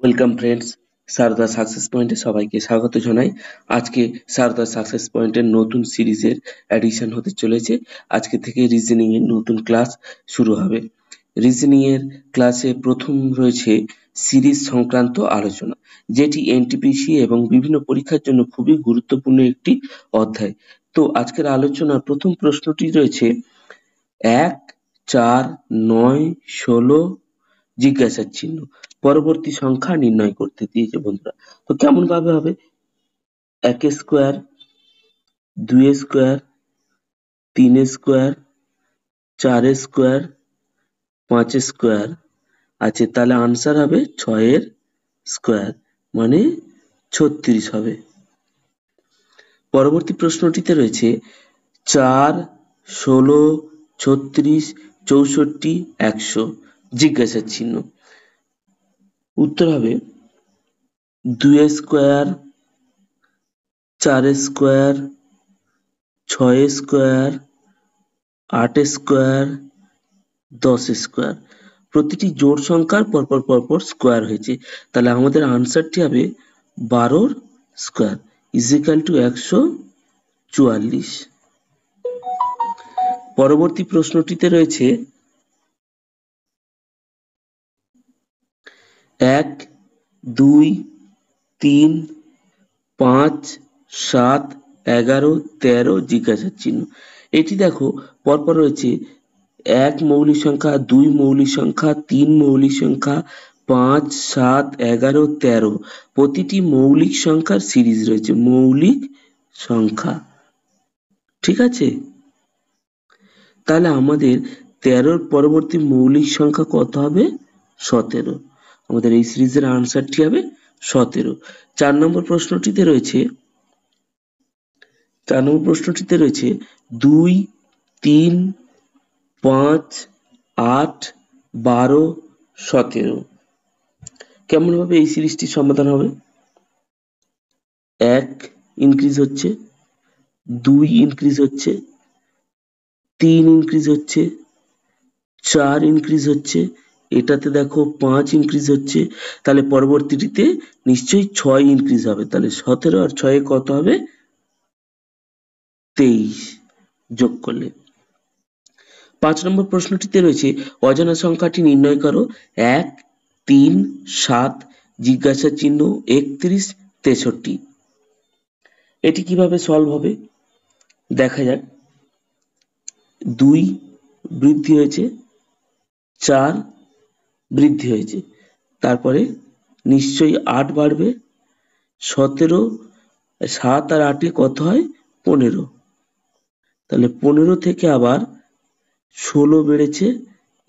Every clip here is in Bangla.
ওয়েলকাম ফ্রেন্ডস, সারদা সাকসেস পয়েন্টে সবাইকে স্বাগত জানাই। আজকে সারদা সাকসেস পয়েন্টের নতুন সিরিজের অ্যাডিশন হতে চলেছে। আজকে থেকে রিজনিং এর নতুন ক্লাস শুরু হবে। রিজনিং এর ক্লাসে প্রথম রয়েছে সিরিজ সংক্রান্ত আলোচনা, যেটি এনটিপিসি এবং বিভিন্ন পরীক্ষার জন্য খুবই গুরুত্বপূর্ণ একটি অধ্যায়। তো আজকের আলোচনার প্রথম প্রশ্নটি রয়েছে ১, ৪, ৯, ১৬ জিজ্ঞাসার চিহ্ন পরবর্তী সংখ্যা নির্ণয় করতে দিয়েছে বন্ধুরা। তো কেমন ভাবে হবে? ১ square, ২ square, ৩ square, ৪ square, ৫ square আছে, তাহলে আনসার হবে ৬ এর স্কোয়ার, মানে ৩৬ হবে। পরবর্তী প্রশ্নটিতে রয়েছে ৪, ১৬, ৩৬, ৬৪, ১০০ জিজ্ঞাসার চিহ্ন। উত্তর হবে ২ square, ৪ square, ৬ square, ৮ square, ১০ square. প্রতিটি জোড় সংখ্যার পরপর স্কোয়ার হয়েছে, তাহলে আমাদের আনসারটি হবে ১২ স্কোয়ার ইজিক্যাল টু ১৪৪। পরবর্তী প্রশ্নটিতে রয়েছে ১, ২, ৩, ৫, ৭, ১১, ১৩ জিজ্ঞাসার চিহ্ন। এটি দেখো পরপর রয়েছে ১ মৌলিক সংখ্যা, ২ মৌলিক সংখ্যা, ৩ মৌলিক সংখ্যা, ৫, ৭, ১১, ১৩। প্রতিটি মৌলিক সংখ্যার সিরিজ রয়েছে, মৌলিক সংখ্যা। ঠিক আছে, তাহলে আমাদের ১৩র পরবর্তী মৌলিক সংখ্যা কত হবে? ১৭। আমাদের এই সিরিজের আনসারটি হবে ১৭। ৪ নম্বর প্রশ্নটিতে রয়েছে ২, ৩, ৫, ৮, ১২, ১৭। কেমন ভাবে এই সিরিজটির সমাধান হবে? ১ ইনক্রিজ হচ্ছে, ২ ইনক্রিজ হচ্ছে, ৩ ইনক্রিজ হচ্ছে, ৪ ইনক্রিজ হচ্ছে, এটাতে দেখো ৫ ইনক্রিজ হচ্ছে, তাহলে পরবর্তীটিতে নিশ্চয়ই ৬ ইনক্রিজ হবে। তাহলে ১৭ আর ৬ কত হবে? ২৩ যোগ করলে। ৫ নম্বর প্রশ্নটিতে রয়েছে অজানা সংখ্যাটি নির্ণয় করো। ১, ৩, ৭ জিজ্ঞাসার চিহ্ন ৩১, ৬৩। এটি কিভাবে সলভ হবে দেখা যাক। ২ বৃদ্ধি হয়েছে, ৪ বৃদ্ধি হয়েছে, তারপরে নিশ্চয়ই ৮ বাড়বে। ১৭, ৭ আর ৮ কত হয়? ১৫। তাহলে ১৫ থেকে আবার ১৬ বেড়েছে,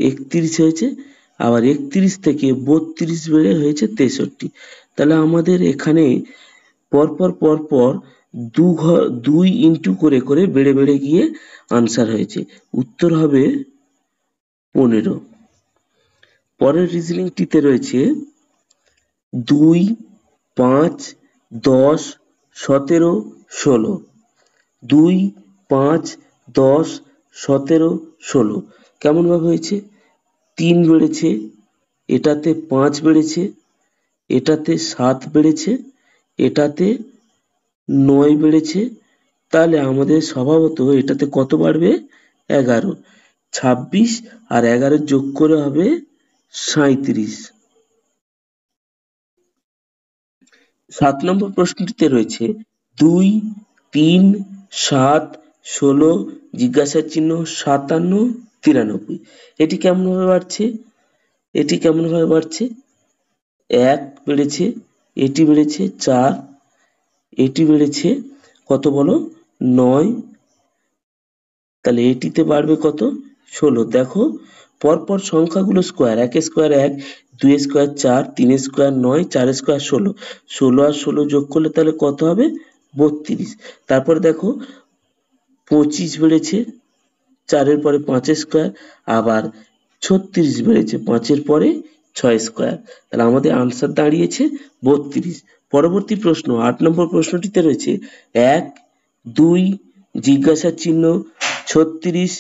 ৩১ হয়েছে, আবার ৩১ থেকে ৩২ বেড়ে হয়েছে ৬৩। তাহলে আমাদের এখানে পরপর ২ ইন্টু করে বেড়ে গিয়ে আনসার হয়েছে। উত্তর হবে ১৫। পরের রিজনিংটিতে রয়েছে ২, ৫, ১০, ১৭, ১৬। ২, ৫, ১০, ১৭, ১৬ কেমন ভাবে হয়েছে? ৩ বেড়েছে, এটাতে ৫ বেড়েছে, এটাতে ৭ বেড়েছে, এটাতে ৯ বেড়েছে, তাহলে আমাদের স্বভাবত এটাতে কত বাড়বে? ১১। ২৬ আর ১১ যোগ করে হবে ৩৭। ৭ নম্বর প্রশ্নটিতে রয়েছে ২, ৩, ৭, ১৬ জিজ্ঞাসার চিহ্ন ৫৭, ৯৩। এটি কেমন ভাবে বাড়ছে? ১ বেড়েছে, এটি বেড়েছে ৪, এটি বেড়েছে কত বলো? ৯, তাহলে এটিতে বাড়বে কত? ১৬। দেখো পরপর সংখ্যাগুলো square, ১ square ১, ২ square ৪, ৩ square ৯, ৪ square ১৬। ১৬ আর ১৬ যোগ করলে তাহলে কত হবে? ৩২। তারপরে দেখো ২৫ বেড়েছে, ৪ এর পরে ৫ স্কোয়ার, আবার ৩৬ বেড়েছে ৫ এর পরে ৬ স্কোয়ার। তাহলে আমাদের আনসার দাঁড়িয়েছে ৩২। পরবর্তী প্রশ্ন ৮ নম্বর প্রশ্নটিতে রয়েছে ১, ২ জিজ্ঞাসার চিহ্ন ৩৬,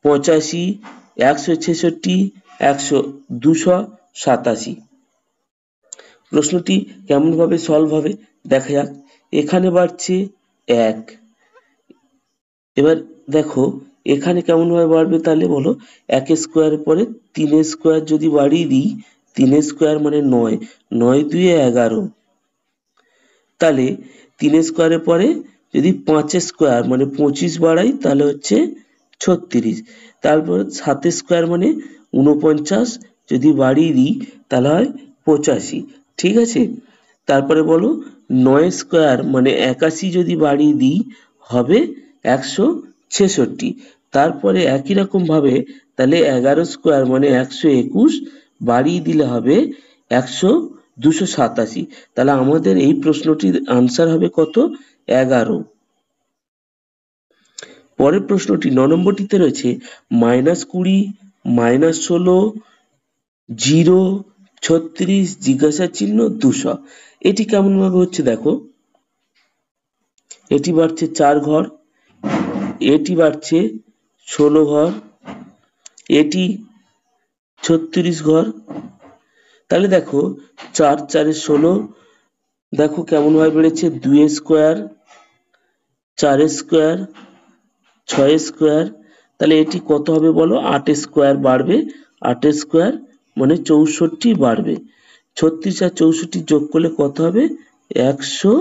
৮৫, ১৬৬, ২৮৭। প্রশ্নটি কেমন ভাবে সলভ হবে দেখা যাক। এখানে বাড়ছে 1, এবার দেখো এখানে কেমন ভাবে বাড়বে তাহলে বলো। 1 স্কোয়ার পরে 3 স্কোয়ার যদি বাড়িয়ে দিই, 3 স্কোয়ার মানে 9, 9 দুয়ে 11, তাহলে 3 স্কোয়ারের পরে যদি 5 স্কোয়ার মানে 25 বাড়াই তাহলে হচ্ছে 36, তারপর 7 স্কোয়ার মানে 49 যদি বাড়িয়ে দিই তাহলে হয় 85, ঠিক আছে। তারপরে বলো 9 স্কোয়ার মানে 81 যদি বাড়িয়ে দিই হবে 166, তারপরে একই রকম ভাবে তাহলে 11 স্কোয়ার মানে 121 বাড়িয়ে দিলে হবে 287, তাহলে আমাদের এই প্রশ্নটির আনসার হবে কত? 11। পরের প্রশ্নটি 9 নম্বরটিতে রয়েছে -20, -16, 0, 36, জিজ্ঞাসা চিহ্ন 200। এটি কেমন ভাবে হচ্ছে দেখো। এটি বাড়ছে 4 ঘর, এটি বাড়ছে 16 ঘর, এটি 36 ঘর, তাহলে দেখো 4 4 16, দেখো কেমন ভাবে বেড়েছে 2 স্কোয়ার, 4 স্কোয়ার, 6 স্কোয়ার, তাহলে এটি কত হবে বলো? 8 স্কোয়ার বাড়বে, 8 স্কোয়ার মানে 64 বাড়বে, 36 আর 64 যোগ করলে কত হবে? 100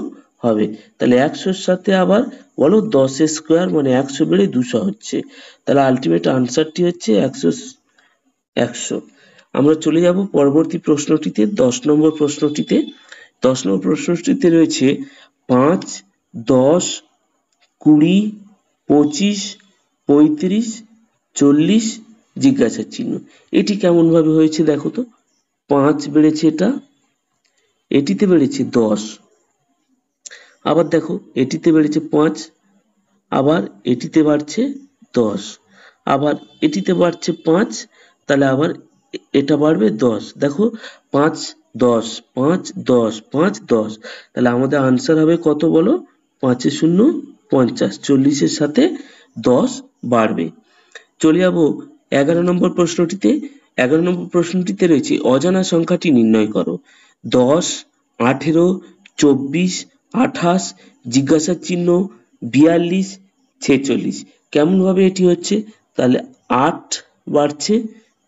হবে। তাহলে 100-র সাথে আবার বলো 10 স্কোয়ার মানে 100 বেড়ে 200 হচ্ছে, তাহলে আলটিমেট আনসারটি হচ্ছে 100। আমরা চলে যাব পরবর্তী প্রশ্নটিতে, 10 নম্বর প্রশ্নটিতে। 10 নম্বর প্রশ্নটিতে রয়েছে 5, 10, 20, 25, 35, 40, জিজ্ঞাসা চিহ্ন। এটি কেমন ভাবে হয়েছে দেখো তো। 5 বেড়েছে, এটিতে বেড়েছে 10, আবার দেখো এটিতে বেড়েছে 5, আবার এটিতে বাড়ছে 10, আবার এটিতে বাড়ছে 5, তাহলে আবার এটা বাড়বে 10, দেখো 5 10 5 10 5 10, তাহলে আমাদের আনসার হবে কত বলো? 5 এ 0 50, 40 এর সাথে 10 বাড়বে। চলে যাব 11 নম্বর প্রশ্নটিতে। 11 নম্বর প্রশ্নটিতে রয়েছে অজানা সংখ্যাটি নির্ণয় করো। 10, 18, 24, 28, জিজ্ঞাসা চিহ্ন 42, 46। কেমন ভাবে এটি হচ্ছে? তাহলে 8 বাড়ছে,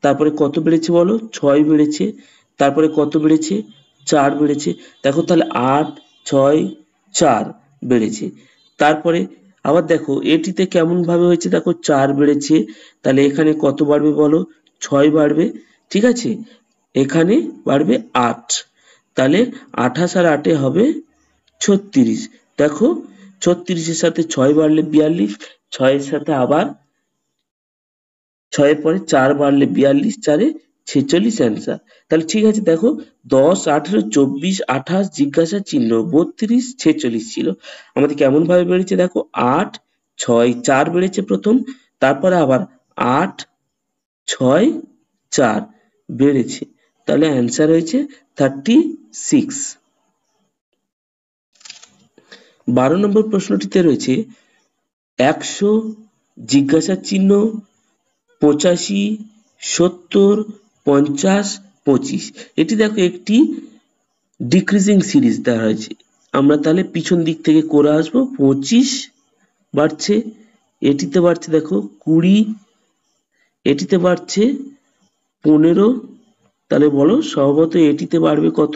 তারপরে কত বেড়েছে বলো? 6 বেড়েছে, তারপরে কত বেড়েছে? 4 বেড়েছে, দেখো তাহলে 8 6 4 বেড়েছে। তারপরে আবার দেখো এটিতে কেমন ভাবে হয়েছে দেখো 4 বেড়েছে, তাহলে এখানে কত বাড়বে বলো? 6 বাড়বে, ঠিক আছে। এখানে বাড়বে 8, তাহলে 28 আর 8 এ হবে 36, দেখো 36 এর সাথে 6 বাড়লে 42, 6 এর সাথে আবার 6 এর পরে 4 বাড়লে 42, 4 এ 46 অ্যান্সার। তাহলে ঠিক আছে, দেখো 10, 18, 24, 28, জিজ্ঞাসা চিহ্ন 32, 46 ছিল। আমাদের কেমন ভাবে বেড়েছে দেখো 8 6 4 বেড়েছে প্রথম, তারপরে আবার 8 6 4 বেড়েছে, তাহলে অ্যান্সার হয়েছে 36। 12 নম্বর প্রশ্নটিতে রয়েছে 100, জিজ্ঞাসা চিহ্ন 85, 70, 50, 25। এটি দেখো একটি ডিক্রিজিং সিরিজ দেওয়া হয়েছে, আমরা তাহলে পিছন দিক থেকে করে আসবো। 25 বাড়ছে, এটিতে বাড়ছে দেখো 20, এটিতে বাড়ছে 15, তাহলে বলো স্বভাবত এটিতে বাড়বে কত?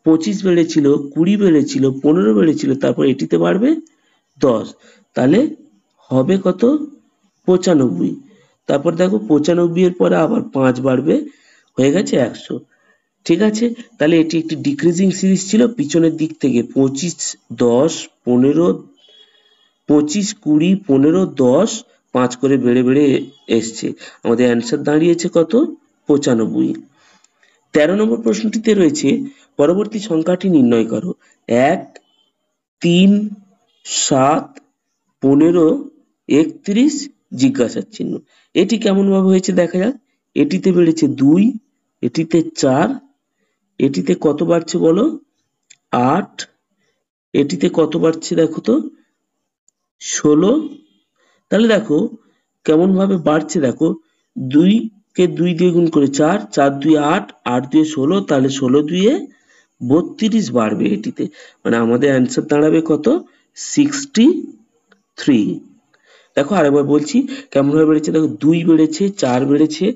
25 বেড়েছিল, 20 বেড়েছিল, 15 বেড়েছিল, তারপর এটিতে বাড়বে 10, তাহলে হবে কত? 95। তারপর দেখো 95 এর পরে আবার 5 বাড়বে, হয়ে গেছে 100, ঠিক আছে। তাহলে এটি একটি ডিক্রিজিং সিরিজ ছিল, পিছনের দিক থেকে 25 10 15 25 20 15 10 5 করে বেড়ে বেড়ে এসছে। আমাদের অ্যান্সার দাঁড়িয়েছে কত? 95। 13 নম্বর প্রশ্নটিতে রয়েছে পরবর্তী সংখ্যাটি নির্ণয় করো। 1, 3, 7, 15, 31, জিজ্ঞাসা চিহ্ন। এটি কেমন ভাবে হয়েছে দেখা যাক। এটিতে বেড়েছে 2, এটিতে 4, এটিতে কত বাড়ছে বলো? 8, এটিতে কত বাড়ছে দেখো তো? 16, তাহলে দেখো কেমন ভাবে বাড়ছে দেখো। 2 কে 2 দিয়ে গুণ করে 4, 4 2 8, 8 2 16, তাহলে 16 2 32 বাড়বে এটিতে, মানে আমাদের অ্যান্সার দাঁড়াবে কত? 63। দেখো আরেকবার বলছি কেমন ভাবে বেড়েছে, দেখো 2 বেড়েছে, 4 বেড়েছে,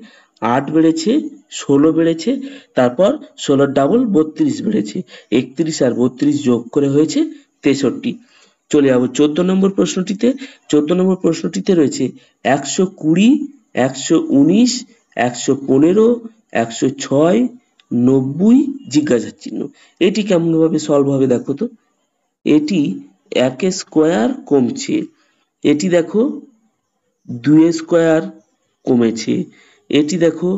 8 বেড়েছে, 16 বেড়েছে, তারপর 16 ডাবল 32 বেড়েছে, 31 আর 32 যোগ করে হয়েছে 63। চলে যাবো 14 নম্বর প্রশ্নটিতে। 14 নম্বর প্রশ্নটিতে রয়েছে 120, 119, 115, 106, 90 জিজ্ঞাসা চিহ্ন। এটি কেমন ভাবে সলভ হবে দেখো তো। এটি 1 স্কোয়ার কমছে, এটি দেখো 2 স্কোয়ার কমেছে, এটি দেখো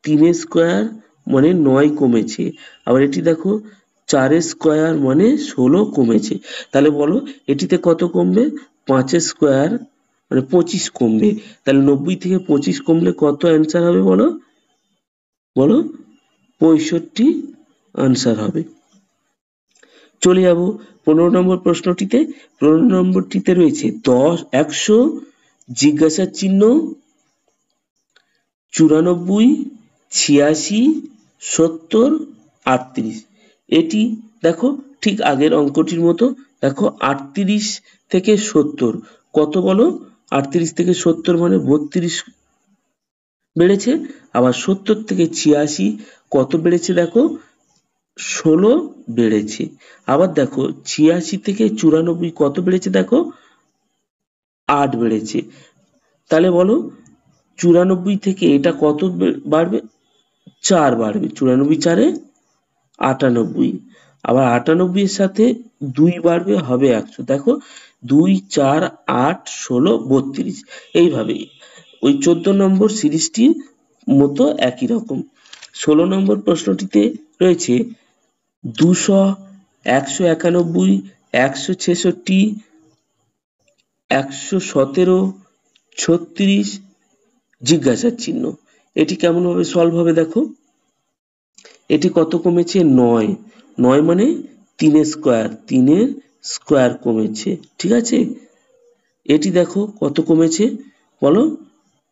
3 স্কোয়ার মানে 9 কমেছে, আবার এটি দেখো 4 স্কোয়ার মানে 16 কমেছে। তাহলে বলো এটিতে কত কমবে? 5 স্কোয়ার মানে 25 কমবে। তাহলে 90 থেকে 25 কমলে কত অ্যান্সার হবে বলো? বলো 65 আনসার হবে। চলে যাব 15 নম্বর প্রশ্নটিতে। 15 নম্বরটিতে রয়েছে 100 জিজ্ঞাসা চিহ্ন 94, 86, 70, 38। এটি দেখো ঠিক আগের অঙ্কটির মতো। দেখো 38 থেকে 70 কত বলো? 38 থেকে 70 মানে 32 বেড়েছে, আবার 70 থেকে 86 কত বেড়েছে দেখো? 16 বেড়েছে। আবার দেখো 86 থেকে 94 কত বেড়েছে দেখো? 8 বেড়েছে। তাহলে বলো 94 থেকে এটা কত বাড়বে? 4 বাড়বে। 94 4 98, আবার 98 এর সাথে 2 বাড়বে, হবে 100। দেখো 2 4 8 16 32, এইভাবে ওই 14 নম্বর সিরিজটির মতো একই রকম। 16 নম্বর প্রশ্নটিতে রয়েছে 200, 191, 166, 117, 36 জিজ্ঞাসার চিহ্ন। এটি কেমন ভাবে সলভ হবে দেখো। এটি কত কমেছে? 9, 9 মানে 3 স্কোয়ার, 3 স্কোয়ার কমেছে, ঠিক আছে। এটি দেখো কত কমেছে বলো?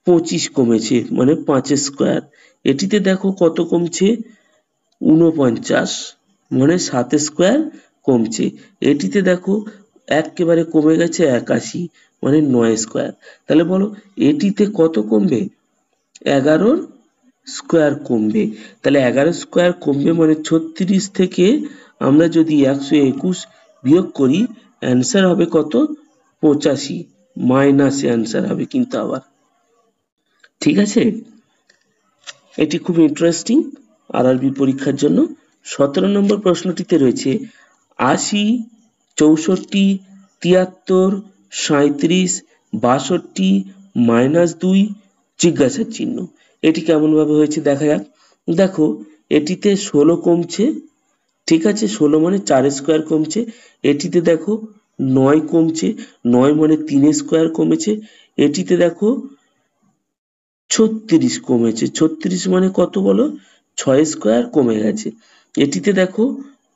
25 কমেছে মানে 5 স্কোয়ার। এটিতে দেখো কত কমছে? 49 মানে 7 স্কোয়ার কমছে। এটিতে দেখো একেবারে কমে গেছে 81 মানে 9 স্কোয়ার। তাহলে বলো এটিতে কত কমবে? 11 স্কোয়ার কমবে। তাহলে 11 স্কোয়ার কমবে মানে 36 থেকে আমরা যদি 121 বিয়োগ করি অ্যান্সার হবে কত? 85, মাইনাসে অ্যান্সার হবে কিন্তু আবার, ঠিক আছে। এটি খুব ইন্টারেস্টিং আরআরবি পরীক্ষার জন্য। 17 নম্বর প্রশ্নটিতে রয়েছে 80, 64, 73, 37, 62, -2 জিজ্ঞাসা চিহ্ন। এটি কেমন ভাবে হয়েছে দেখা যাক। দেখো এটিতে 16 কমছে, ঠিক আছে, 16 মানে 4 স্কোয়ার কমছে। এটিতে দেখো 9 কমছে, 9 মানে 3 স্কোয়ার কমেছে। এটিতে দেখো 36 কমেছে, 36 মানে কত বলো? 6 স্কোয়ার কমে গেছে। এটিতে দেখো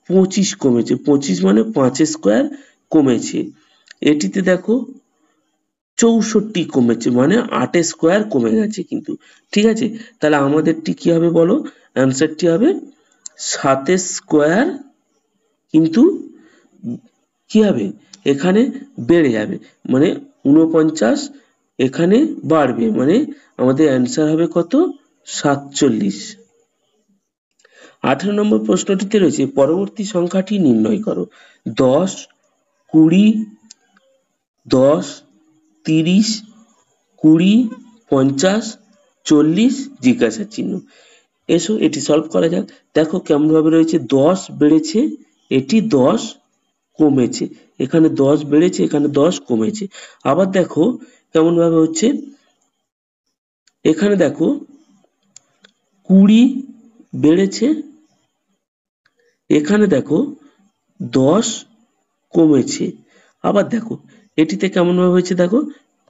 25 কমেছে, 25 মানে 5 স্কোয়ার কমেছে। এটিতে দেখো 64 কমেছে মানে 8 স্কোয়ার কমে গেছে কিন্তু, ঠিক আছে। তাহলে আমাদেরটি কি হবে বলো? অ্যান্সারটি হবে 7 স্কোয়ার, কিন্তু কি হবে? এখানে বেড়ে যাবে মানে 49, এখানে বাড়বে মানে আমাদের অ্যান্সার হবে কত? 47। 18 নম্বর প্রশ্নটিতে রয়েছে পরবর্তী সংখ্যাটি নির্ণয় করো। 10, 20, 10, 30, 20, 50, 40 জিজ্ঞাসা চিহ্ন। এসো এটি সলভ করা যাক। দেখো কেমন ভাবে রয়েছে, 10 বেড়েছে, এটি 10 কমেছে, এখানে 10 বেড়েছে, এখানে 10 কমেছে। আবার দেখো কেমন ভাবে হচ্ছে, এখানে দেখো 20 বেড়েছে, এখানে দেখো 10 কমেছে। আবার দেখো এটিতে কেমন ভাবে হয়েছে, দেখো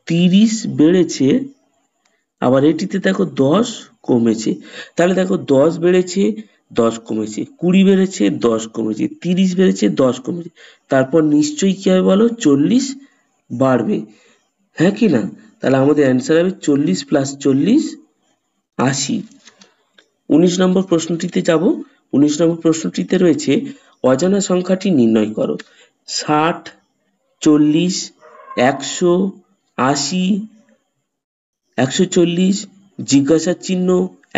30 বেড়েছে, আবার এটিতে দেখো 10 কমেছে। তাহলে দেখো 10 বেড়েছে, 10 কমেছে, 20 বেড়েছে, 10 কমেছে, 30 বেড়েছে, 10 কমেছে, তারপর নিশ্চয়ই কি হবে বলো? 40 বাড়বে, হ্যাঁ কি না? তাহলে আমাদের অ্যান্সার হবে 40 + 40 80। 19 নম্বর প্রশ্নটিতে যাব। 19 নম্বর প্রশ্নটিতে রয়েছে অজানা সংখ্যাটি নির্ণয় করো। 60, 40, 100, 80, 140, জিজ্ঞাসার চিহ্ন,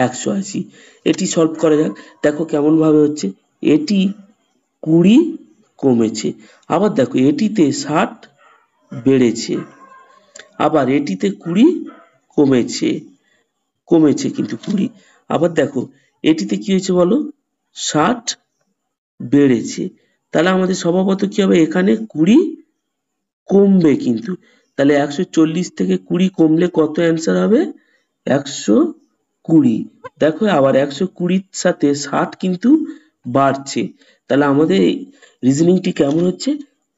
180। এটি সলভ করা যাক। দেখো কেমন ভাবে হচ্ছে। এটি 20 কমেছে, আবার দেখো এটিতে 60 বেড়েছে, আবার এটিতে 20 কমেছে, কিন্তু 20। আবার দেখো এটিতে কি হয়েছে বলো, 60 বেড়েছে। তাহলে আমাদের স্বভাবত কি হবে, এখানে 20 কমবে কিন্তু। তাহলে 140 থেকে 20 কমলে কত অ্যান্সার হবে, 120। দেখো আবার 120 সাথে 60 কিন্তু বাড়ছে। তাহলে আমাদের রিজনিংটি কেমন হচ্ছে,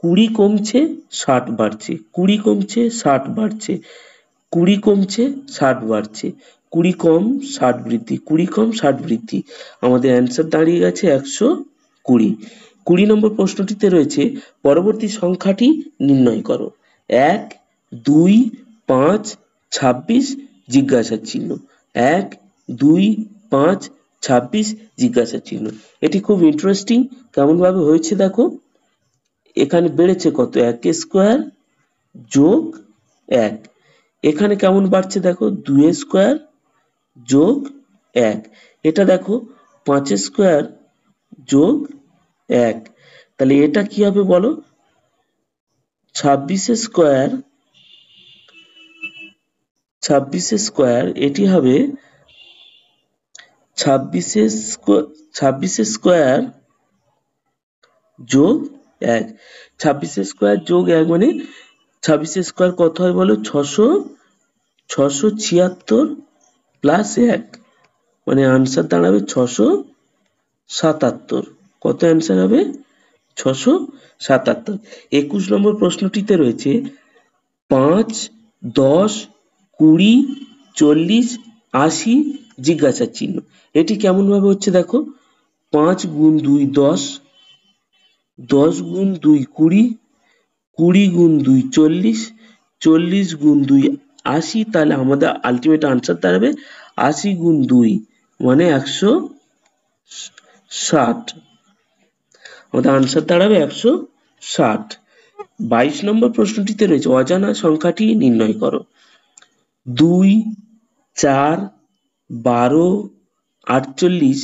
20 কমছে 60 বাড়ছে, 20 কমছে 60 বাড়ছে, 20 কমছে 60 বাড়ছে, 20 কম 60 বৃদ্ধি, 20 কম 60 বৃদ্ধি। আমাদের অ্যান্সার দাঁড়িয়ে গেছে 120। 20 নম্বর প্রশ্নটিতে রয়েছে পরবর্তী সংখ্যাটি নির্ণয় করো। 1, 2, 5, 26, জিজ্ঞাসার চিহ্ন। 1, 2, 5, 26, জিজ্ঞাসার চিহ্ন। এটি খুব ইন্টারেস্টিং, কেমন ভাবে হয়েছে দেখো। এখানে বেড়েছে কত, 1 স্কোয়ার যোগ 1। এখানে কেমন বাড়ছে দেখো, 2 স্কোয়ার যোগ 1। এটা দেখো 5 স্কোয়ার যোগ 1। তাহলে এটা কি হবে বলো, 26 স্কোয়ার, এটি হবে 26 স্কোয়ার যোগ 1। 26 স্কোয়ার যোগ 1 মানে 26 স্কোয়ার কত হয় বলো, 676 প্লাস 1, মানে আনসার দাঁড়াবে 677। কত অ্যান্সার হবে, 677। 21 নম্বর প্রশ্নটিতে রয়েছে 5, 10, 20, 40, 80, জিজ্ঞাসার চিহ্ন। এটি কেমন ভাবে হচ্ছে দেখো, 5 গুণ 2 10, 10 গুণ 2 20, 20 গুণ 2 40, 40 গুণ 2 80। তাহলে আমাদের আলটিমেট আনসার দাঁড়াবে 80 গুণ 2 মানে 160। আমাদের আনসার দাঁড়াবে 160। 22 নম্বর প্রশ্নটিতে রয়েছে অজানা সংখ্যাটি নির্ণয় করো। 2, 4, 12, 48,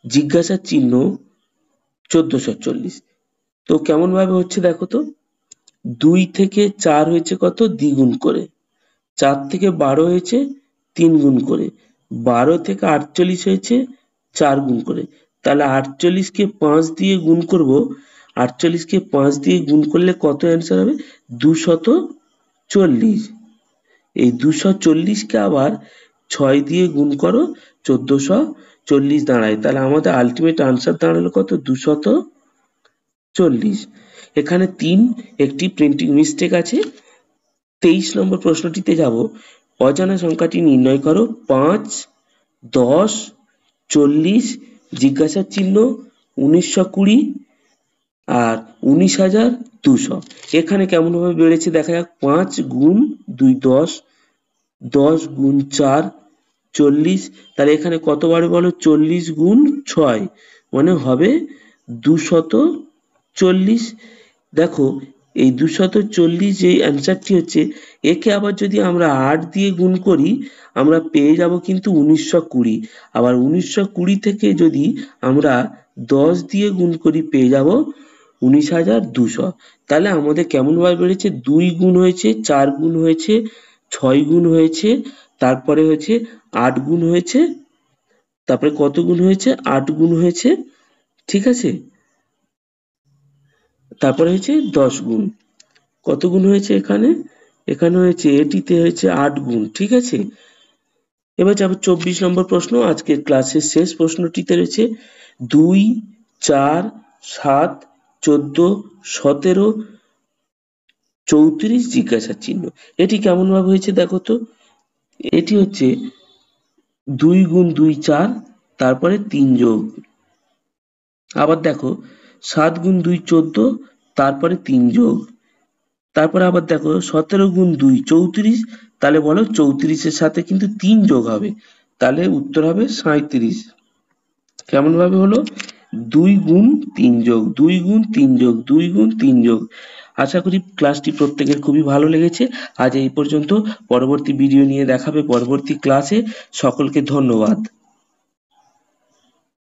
জিজ্ঞাসার চিহ্ন 1440। তো কেমন ভাবে হচ্ছে দেখো তো, 2 থেকে 4 হয়েছে কত, দ্বিগুণ করে, 4 থেকে 12 হয়েছে 3 গুণ করে, 12 থেকে 48 হয়েছে 4 গুণ করে। তাহলে 48 কে 5 দিয়ে গুণ করব, 48 কে 5 দিয়ে গুণ করলে কত অ্যান্সার হবে, 240। এই 240 কে আবার 6 দিয়ে গুণ করো, 1440 দাঁড়ায়। তাহলে আমাদের আলটিমেট আনসার দাঁড়ালো কত, 240। এখানে 3 একটি প্রিন্টিং মিস্টেক আছে। 23 নম্বর প্রশ্নটিতে যাব। অজানা সংখ্যাটি নির্ণয় করো। 5, 10, 40, জিজ্ঞাসার চিহ্ন 1920 আর 19,200। এখানে কেমন ভাবে বেড়েছে দেখা যাক। 5 গুণ 2 10, 10 গুণ 4 40। তাহলে এখানে কত বারে বলো, 40 গুণ 6 মানে হবে 240। দেখো এই 240 যে অ্যান্সারটি হচ্ছে, একে আবার যদি আমরা 8 দিয়ে গুণ করি আমরা পেয়ে যাব কিন্তু 1920। আবার 1920 থেকে যদি আমরা 10 দিয়ে গুণ করি পেয়ে যাব 19,200। তাহলে আমাদের কেমন ভাবে বেড়েছে, 2 গুণ হয়েছে, 4 গুণ হয়েছে, 6 গুণ হয়েছে, তারপরে হয়েছে 8 গুণ হয়েছে, তারপরে কত গুণ হয়েছে, 8 গুণ হয়েছে, ঠিক আছে, তারপরে হয়েছে 10 গুণ। কত গুণ হয়েছে এখানে, এখানে হয়েছে, এটিতে হয়েছে 8 গুণ, ঠিক আছে। এবার যাবো 24 নম্বর প্রশ্ন। আজকের ক্লাসের শেষ প্রশ্নটিতে রয়েছে 2, 4, 7, 14, 17, 34, জিজ্ঞাসার চিহ্ন। এটি কেমন ভাবে হয়েছে দেখো তো। এটি হচ্ছে 2 গুণ 2 4, তারপরে 3 যোগ, আবার দেখো 7 গুণ 2 14, তারপরে 3 যোগ, তারপরে আবার দেখো 17 গুণ 2 34। তাহলে বলো 34 এর সাথে কিন্তু 3 যোগ হবে, তাহলে উত্তর হবে 37। কেমন ভাবে হলো? 2 গুণ 3 যোগ 2 গুণ 3 যোগ 2 গুণ 3 যোগ। আশা করি ক্লাসটি প্রত্যেকের খুবই ভালো লেগেছে। আজ এই পর্যন্ত। পরবর্তী ভিডিও নিয়ে দেখা হবে পরবর্তী ক্লাসে। সকলকে ধন্যবাদ।